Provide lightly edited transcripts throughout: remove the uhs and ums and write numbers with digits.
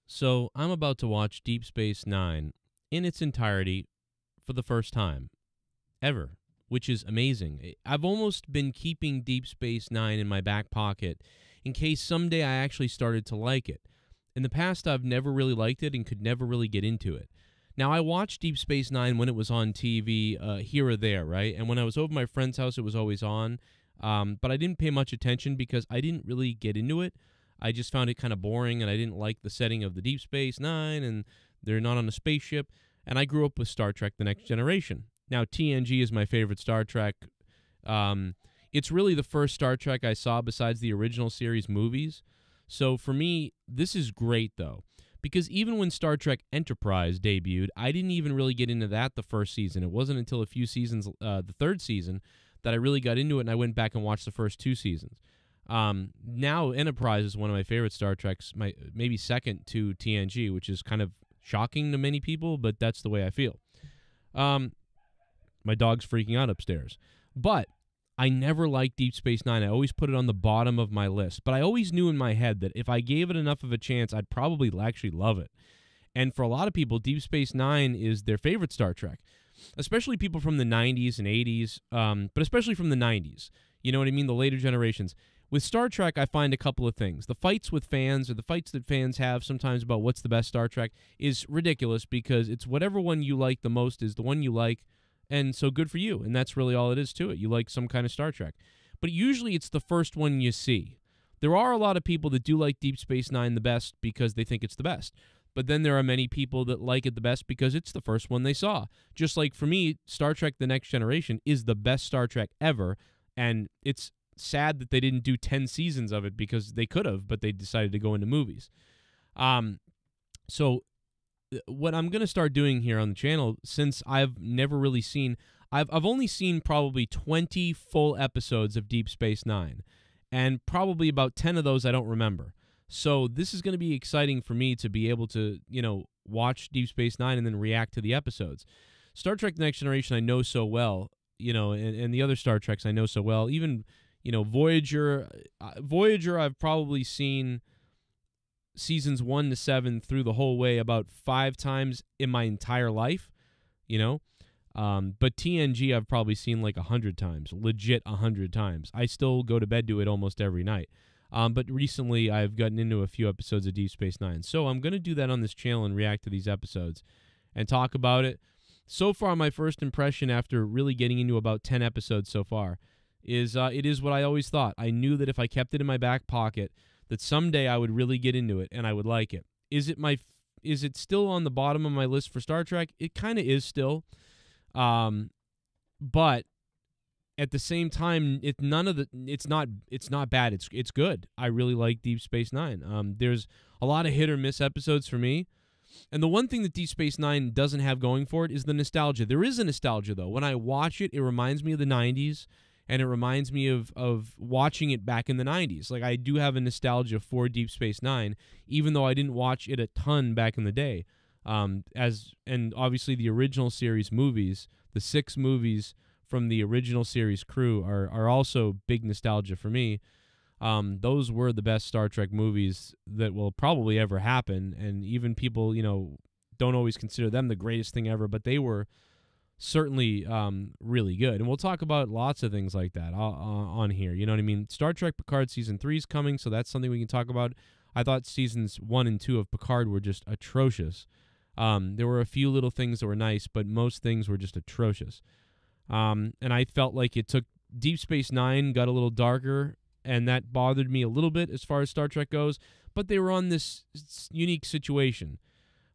So, I'm about to watch Deep Space Nine in its entirety for the first time ever, which is amazing. I've almost been keeping Deep Space Nine in my back pocket in case someday I actually started to like it. In the past, I've never really liked it and could never really get into it. Now, I watched Deep Space Nine when it was on TV here or there, right? And when I was over at my friend's house, it was always on. But I didn't pay much attention because I didn't really get into it. I just found it kind of boring, and I didn't like the setting of the Deep Space Nine, and they're not on a spaceship. And I grew up with Star Trek The Next Generation. Now, TNG is my favorite Star Trek. It's really the first Star Trek I saw besides the original series movies. So for me, this is great, though, because even when Star Trek Enterprise debuted, I didn't even really get into that the first season. It wasn't until a few seasons, the third season, that I really got into it, and I went back and watched the first two seasons. Now Enterprise is one of my favorite Star Treks, maybe second to TNG, which is kind of shocking to many people, but that's the way I feel. My dog's freaking out upstairs. But I never liked Deep Space Nine. I always put it on the bottom of my list. But I always knew in my head that if I gave it enough of a chance, I'd probably actually love it. And for a lot of people, Deep Space Nine is their favorite Star Trek, especially people from the 90s and 80s, but especially from the 90s. You know what I mean? The later generations. With Star Trek, I find a couple of things. The fights with fans, or the fights that fans have sometimes about what's the best Star Trek, is ridiculous because it's whatever one you like the most is the one you like, and so good for you. And that's really all it is to it. You like some kind of Star Trek. But usually it's the first one you see. There are a lot of people that do like Deep Space Nine the best because they think it's the best. But then there are many people that like it the best because it's the first one they saw. Just like for me, Star Trek The Next Generation is the best Star Trek ever, and it's sad that they didn't do 10 seasons of it because they could have, but they decided to go into movies. So what I'm going to start doing here on the channel, since I've never really seen, I've only seen probably 20 full episodes of Deep Space Nine, and probably about 10 of those I don't remember. So this is going to be exciting for me to be able to, watch Deep Space Nine and then react to the episodes. Star Trek The Next Generation I know so well, and the other Star Treks I know so well. Even, Voyager, I've probably seen seasons 1 to 7 through the whole way about 5 times in my entire life, But TNG I've probably seen like 100 times, legit 100 times. I still go to bed to it almost every night. But recently I've gotten into a few episodes of Deep Space Nine. So I'm going to do that on this channel and react to these episodes and talk about it. So far, my first impression after really getting into about 10 episodes so far is it is what I always thought. I knew that if I kept it in my back pocket, that someday I would really get into it and I would like it. Is it still on the bottom of my list for Star Trek? It kind of is still. But at the same time, it's not bad. It's good. I really like Deep Space Nine. There's a lot of hit or miss episodes for me. And the one thing that Deep Space Nine doesn't have going for it is the nostalgia. There is a nostalgia, though. When I watch it, it reminds me of the 90s, and it reminds me of watching it back in the 90s. Like, I do have a nostalgia for Deep Space Nine, even though I didn't watch it a ton back in the day. And obviously the original series movies, the 6 movies from the original series crew are also big nostalgia for me. Those were the best Star Trek movies that will probably ever happen, and even people, don't always consider them the greatest thing ever, but they were certainly really good. And we'll talk about lots of things like that on here. You know what I mean? Star Trek Picard Season 3 is coming, so that's something we can talk about. I thought Seasons 1 and 2 of Picard were just atrocious. There were a few little things that were nice, but most things were just atrocious. And I felt like it took Deep Space Nine, got a little darker, and that bothered me a little bit as far as Star Trek goes, but they were on this unique situation.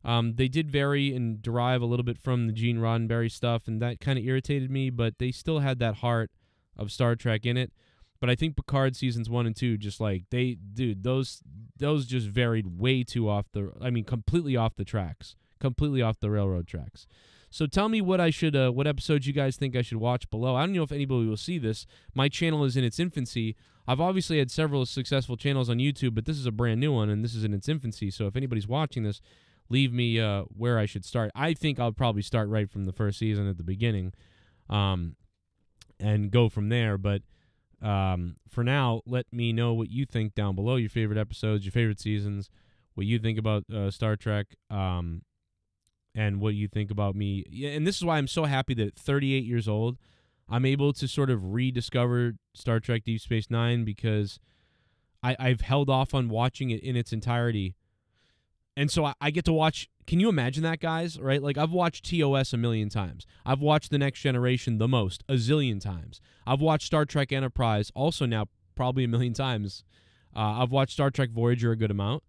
They did vary and derive a little bit from the Gene Roddenberry stuff, and that kind of irritated me, but they still had that heart of Star Trek in it. But I think Picard Seasons 1 and 2, just like, those just varied way too completely off the tracks. Completely off the railroad tracks. So tell me what episodes you guys think I should watch below. I don't know if anybody will see this. My channel is in its infancy. I've obviously had several successful channels on YouTube, but this is a brand new one, and this is in its infancy. So if anybody's watching this, leave me where I should start. I think I'll probably start right from the first season at the beginning, and go from there. But for now, let me know what you think down below, your favorite episodes, your favorite seasons, what you think about Star Trek, and what you think about me. Yeah, and this is why I'm so happy that at 38 years old, I'm able to sort of rediscover Star Trek Deep Space Nine, because I've held off on watching it in its entirety. And so I get to watch. Can you imagine that, guys? Right? Like, I've watched TOS a million times. I've watched The Next Generation the most, a zillion times. I've watched Star Trek Enterprise also now probably a million times. I've watched Star Trek Voyager a good amount.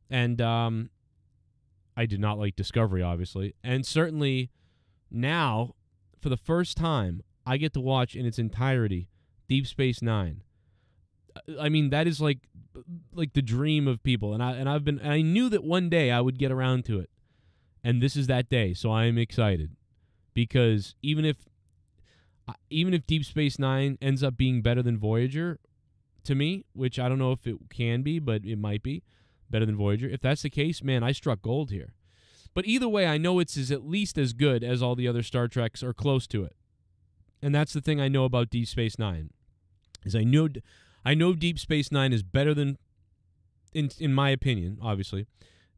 And I did not like Discovery, obviously. And certainly now, for the first time, I get to watch in its entirety Deep Space Nine. I mean, that is like the dream of people, and I knew that one day I would get around to it, and this is that day. So I am excited, because even if Deep Space Nine ends up being better than Voyager, to me, which I don't know if it can be, but it might be better than Voyager. If that's the case, man, I struck gold here. But either way, I know it's at least as good as all the other Star Treks, or close to it. And that's the thing I know about Deep Space Nine, is I know Deep Space Nine is better than, in my opinion, obviously,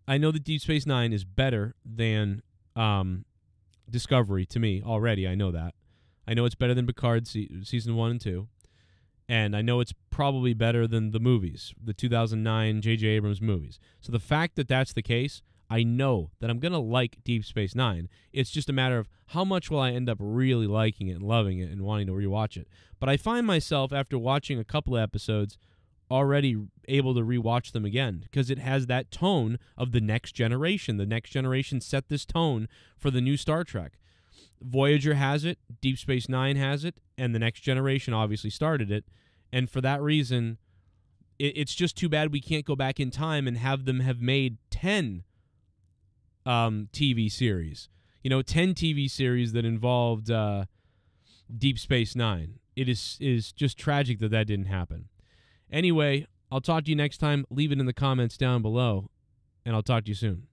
I know that Deep Space Nine is better than Discovery to me already. I know that. I know it's better than Picard season 1 and 2. And I know it's probably better than the movies, the 2009 J.J. Abrams movies. So the fact that that's the case, I know that I'm going to like Deep Space Nine. It's just a matter of how much will I end up really liking it and loving it and wanting to rewatch it. But I find myself, after watching a couple of episodes, already able to rewatch them again, because it has that tone of The Next Generation. The Next Generation set this tone for the new Star Trek. Voyager has it, Deep Space Nine has it, and The Next Generation obviously started it. And for that reason, it's just too bad we can't go back in time and have them have made 10 TV series. 10 TV series that involved Deep Space Nine. It is just tragic that didn't happen. Anyway, I'll talk to you next time. Leave it in the comments down below, and I'll talk to you soon.